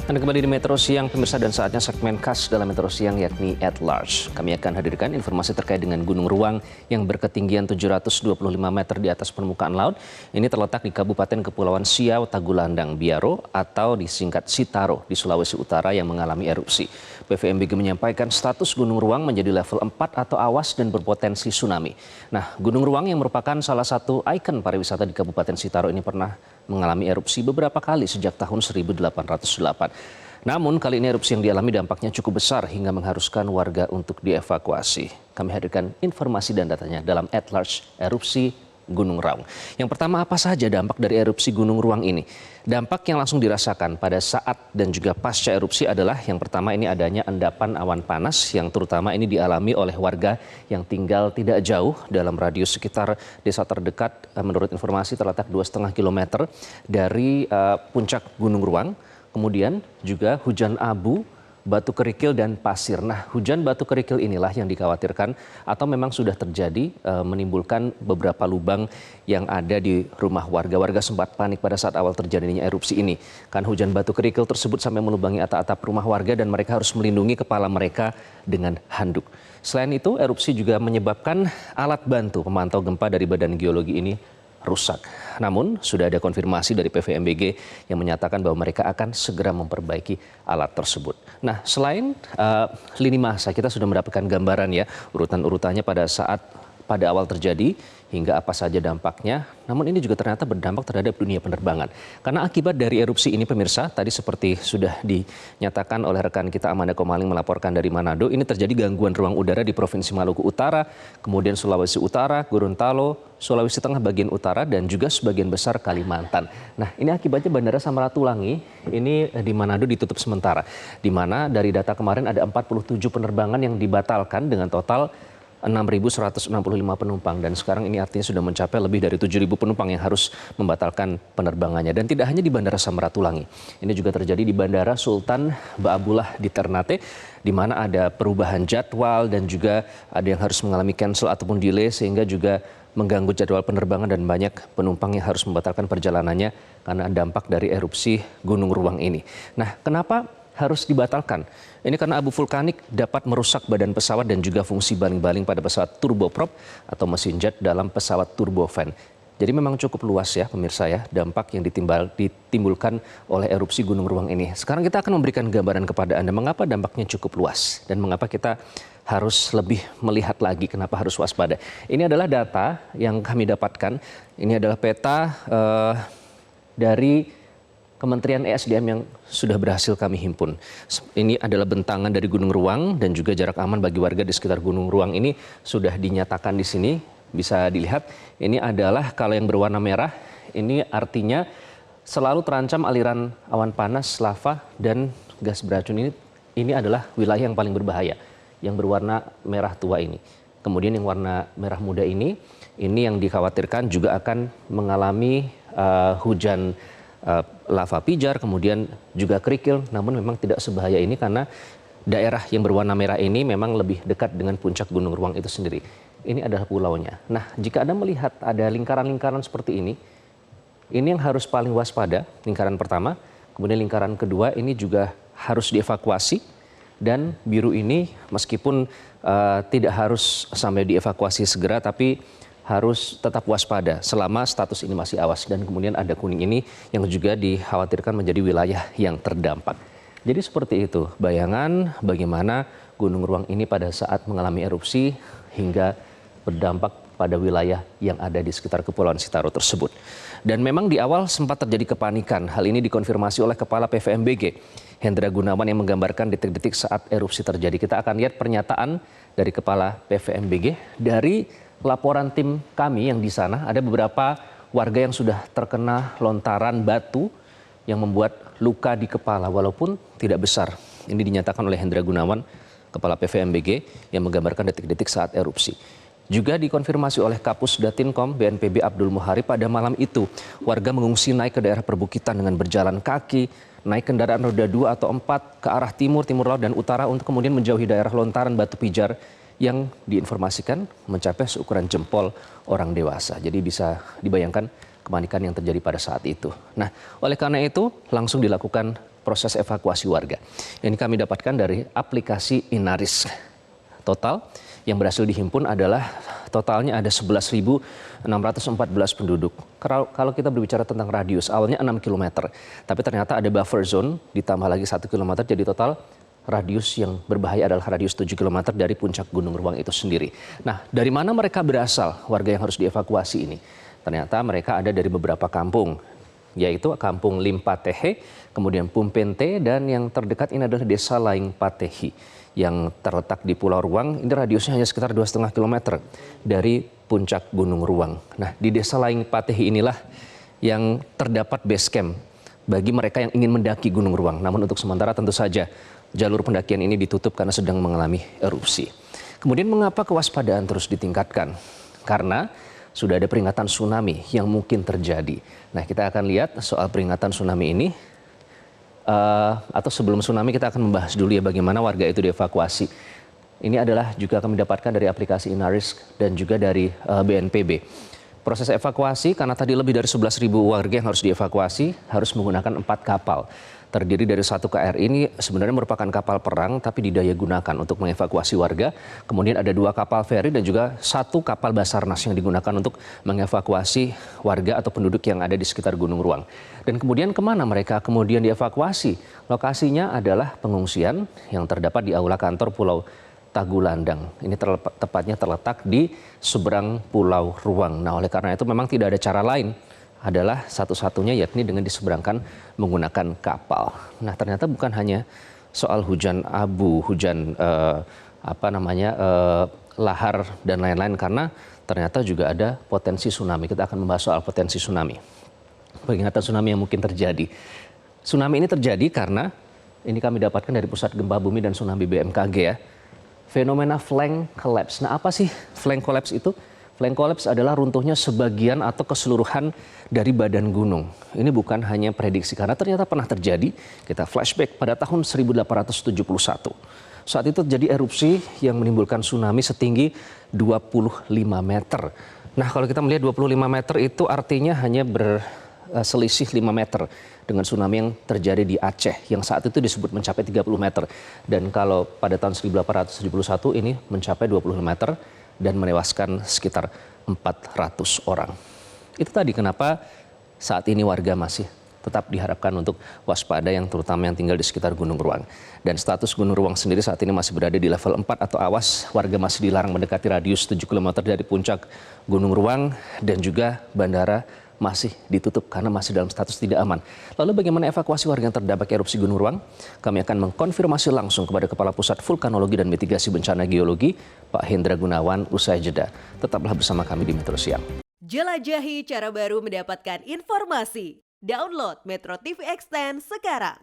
Anda kembali di Metro Siang, pemirsa, dan saatnya segmen khas dalam Metro Siang yakni At Large. Kami akan hadirkan informasi terkait dengan Gunung Ruang yang berketinggian 725 meter di atas permukaan laut. Ini terletak di Kabupaten Kepulauan Siau, Tagulandang, Biaro atau disingkat Sitaro di Sulawesi Utara yang mengalami erupsi. PVMBG menyampaikan status Gunung Ruang menjadi level 4 atau awas dan berpotensi tsunami. Nah, Gunung Ruang yang merupakan salah satu ikon pariwisata di Kabupaten Sitaro ini pernah mengalami erupsi beberapa kali sejak tahun 1808. Namun kali ini erupsi yang dialami dampaknya cukup besar hingga mengharuskan warga untuk dievakuasi. Kami hadirkan informasi dan datanya dalam At Large Erupsi Gunung Ruang. Yang pertama, apa saja dampak dari erupsi Gunung Ruang ini? Dampak yang langsung dirasakan pada saat dan juga pasca erupsi adalah yang pertama ini adanya endapan awan panas yang terutama ini dialami oleh warga yang tinggal tidak jauh dalam radius sekitar desa terdekat menurut informasi terletak 2,5 km dari puncak Gunung Ruang. Kemudian juga hujan abu, batu kerikil dan pasir. Nah, hujan batu kerikil inilah yang dikhawatirkan atau memang sudah terjadi menimbulkan beberapa lubang yang ada di rumah warga. Warga sempat panik pada saat awal terjadinya erupsi ini. Kan hujan batu kerikil tersebut sampai melubangi atap-atap rumah warga dan mereka harus melindungi kepala mereka dengan handuk. Selain itu, erupsi juga menyebabkan alat bantu pemantau gempa dari Badan Geologi ini rusak. Namun sudah ada konfirmasi dari PVMBG yang menyatakan bahwa mereka akan segera memperbaiki alat tersebut. Nah, selain lini masa, kita sudah mendapatkan gambaran ya urutan-urutannya pada awal terjadi hingga apa saja dampaknya. Namun ini juga ternyata berdampak terhadap dunia penerbangan. Karena akibat dari erupsi ini, pemirsa, tadi seperti sudah dinyatakan oleh rekan kita Amanda Komaling melaporkan dari Manado, ini terjadi gangguan ruang udara di Provinsi Maluku Utara, kemudian Sulawesi Utara, Gorontalo, Sulawesi Tengah bagian utara, dan juga sebagian besar Kalimantan. Nah, ini akibatnya Bandara Samratulangi ini di Manado ditutup sementara, di mana dari data kemarin ada 47 penerbangan yang dibatalkan dengan total 6.165 penumpang, dan sekarang ini artinya sudah mencapai lebih dari 7.000 penumpang yang harus membatalkan penerbangannya. Dan tidak hanya di Bandara Samratulangi, ini juga terjadi di Bandara Sultan Baabullah di Ternate, di mana ada perubahan jadwal dan juga ada yang harus mengalami cancel ataupun delay sehingga juga mengganggu jadwal penerbangan dan banyak penumpang yang harus membatalkan perjalanannya karena dampak dari erupsi Gunung Ruang ini. Nah, kenapa harus dibatalkan? Ini karena abu vulkanik dapat merusak badan pesawat dan juga fungsi baling-baling pada pesawat turboprop atau mesin jet dalam pesawat turbofan. Jadi memang cukup luas ya pemirsa ya dampak yang ditimbulkan oleh erupsi Gunung Ruang ini. Sekarang kita akan memberikan gambaran kepada Anda mengapa dampaknya cukup luas dan mengapa kita harus lebih melihat lagi kenapa harus waspada. Ini adalah data yang kami dapatkan. Ini adalah peta dari Kementerian ESDM yang sudah berhasil kami himpun. Ini adalah bentangan dari Gunung Ruang dan juga jarak aman bagi warga di sekitar Gunung Ruang ini sudah dinyatakan di sini. Bisa dilihat, ini adalah kalau yang berwarna merah, ini artinya selalu terancam aliran awan panas, lava, dan gas beracun. Ini adalah wilayah yang paling berbahaya, yang berwarna merah tua ini. Kemudian yang warna merah muda ini yang dikhawatirkan juga akan mengalami hujan lava pijar, kemudian juga kerikil, namun memang tidak sebahaya ini karena daerah yang berwarna merah ini memang lebih dekat dengan puncak Gunung Ruang itu sendiri. Ini adalah pulaunya. Nah, jika Anda melihat ada lingkaran-lingkaran seperti ini yang harus paling waspada, lingkaran pertama, kemudian lingkaran kedua ini juga harus dievakuasi, dan biru ini meskipun tidak harus sampai dievakuasi segera, tapi harus tetap waspada selama status ini masih awas. Dan kemudian ada kuning ini yang juga dikhawatirkan menjadi wilayah yang terdampak. Jadi seperti itu bayangan bagaimana Gunung Ruang ini pada saat mengalami erupsi hingga berdampak pada wilayah yang ada di sekitar Kepulauan Sitaro tersebut. Dan memang di awal sempat terjadi kepanikan. Hal ini dikonfirmasi oleh Kepala PVMBG, Hendra Gunawan, yang menggambarkan detik-detik saat erupsi terjadi. Kita akan lihat pernyataan dari Kepala PVMBG. Dari laporan tim kami yang di sana, ada beberapa warga yang sudah terkena lontaran batu yang membuat luka di kepala walaupun tidak besar. Ini dinyatakan oleh Hendra Gunawan, Kepala PVMBG, yang menggambarkan detik-detik saat erupsi. Juga dikonfirmasi oleh Kapus Datinkom BNPB Abdul Muhari, pada malam itu warga mengungsi naik ke daerah perbukitan dengan berjalan kaki, naik kendaraan roda 2 atau 4 ke arah timur, timur laut dan utara untuk kemudian menjauhi daerah lontaran batu pijar yang diinformasikan mencapai seukuran jempol orang dewasa. Jadi bisa dibayangkan kepanikan yang terjadi pada saat itu. Nah, oleh karena itu langsung dilakukan proses evakuasi warga. Ini kami dapatkan dari aplikasi Inaris. Total yang berhasil dihimpun adalah totalnya ada 11.614 penduduk. Kalau kita berbicara tentang radius, awalnya 6 km, tapi ternyata ada buffer zone, ditambah lagi 1 km, jadi total radius yang berbahaya adalah radius 7 km dari puncak Gunung Ruang itu sendiri. Nah, dari mana mereka berasal, warga yang harus dievakuasi ini? Ternyata mereka ada dari beberapa kampung, yaitu Kampung Limpatehe, kemudian Pumpente, dan yang terdekat ini adalah Desa Laing Patehi yang terletak di Pulau Ruang. Ini radiusnya hanya sekitar 2,5 km dari puncak Gunung Ruang. Nah, di Desa Laing Patehi inilah yang terdapat base camp bagi mereka yang ingin mendaki Gunung Ruang. Namun untuk sementara tentu saja jalur pendakian ini ditutup karena sedang mengalami erupsi. Kemudian mengapa kewaspadaan terus ditingkatkan? Karena sudah ada peringatan tsunami yang mungkin terjadi. Nah, kita akan lihat soal peringatan tsunami ini. Atau sebelum tsunami kita akan membahas dulu ya bagaimana warga itu dievakuasi. Ini adalah juga kami dapatkan dari aplikasi Inaris dan juga dari BNPB. Proses evakuasi karena tadi lebih dari 11.000 warga yang harus dievakuasi harus menggunakan 4 kapal. Terdiri dari 1 KRI ini sebenarnya merupakan kapal perang tapi didaya gunakan untuk mengevakuasi warga. Kemudian ada 2 kapal feri dan juga 1 kapal Basarnas yang digunakan untuk mengevakuasi warga atau penduduk yang ada di sekitar Gunung Ruang. Dan kemudian kemana mereka kemudian dievakuasi? Lokasinya adalah pengungsian yang terdapat di aula kantor Pulau Tagulandang. Ini tepatnya terletak di seberang Pulau Ruang. Nah, oleh karena itu memang tidak ada cara lain, adalah satu-satunya yakni dengan diseberangkan menggunakan kapal. Nah, ternyata bukan hanya soal hujan abu, hujan lahar dan lain-lain, karena ternyata juga ada potensi tsunami. Kita akan membahas soal potensi tsunami. Peringatan tsunami yang mungkin terjadi. Tsunami ini terjadi karena ini kami dapatkan dari Pusat Gempa Bumi dan Tsunami BMKG ya. Fenomena flank collapse. Nah, apa sih flank collapse itu? Flank collapse adalah runtuhnya sebagian atau keseluruhan dari badan gunung. Ini bukan hanya prediksi karena ternyata pernah terjadi. Kita flashback pada tahun 1871. Saat itu terjadi erupsi yang menimbulkan tsunami setinggi 25 meter. Nah, kalau kita melihat 25 meter itu artinya hanya berselisih 5 meter dengan tsunami yang terjadi di Aceh yang saat itu disebut mencapai 30 meter. Dan kalau pada tahun 1871 ini mencapai 20 meter dan menewaskan sekitar 400 orang. Itu tadi kenapa saat ini warga masih tetap diharapkan untuk waspada, yang terutama yang tinggal di sekitar Gunung Ruang. Dan status Gunung Ruang sendiri saat ini masih berada di level 4 atau awas. Warga masih dilarang mendekati radius 7 km dari puncak Gunung Ruang, dan juga bandara masih ditutup karena masih dalam status tidak aman. Lalu bagaimana evakuasi warga yang terdampak erupsi Gunung Ruang? Kami akan mengkonfirmasi langsung kepada Kepala Pusat Vulkanologi dan Mitigasi Bencana Geologi, Pak Hendra Gunawan, usai jeda. Tetaplah bersama kami di Metro Siang. Jelajahi cara baru mendapatkan informasi. Download Metro TV Extend sekarang.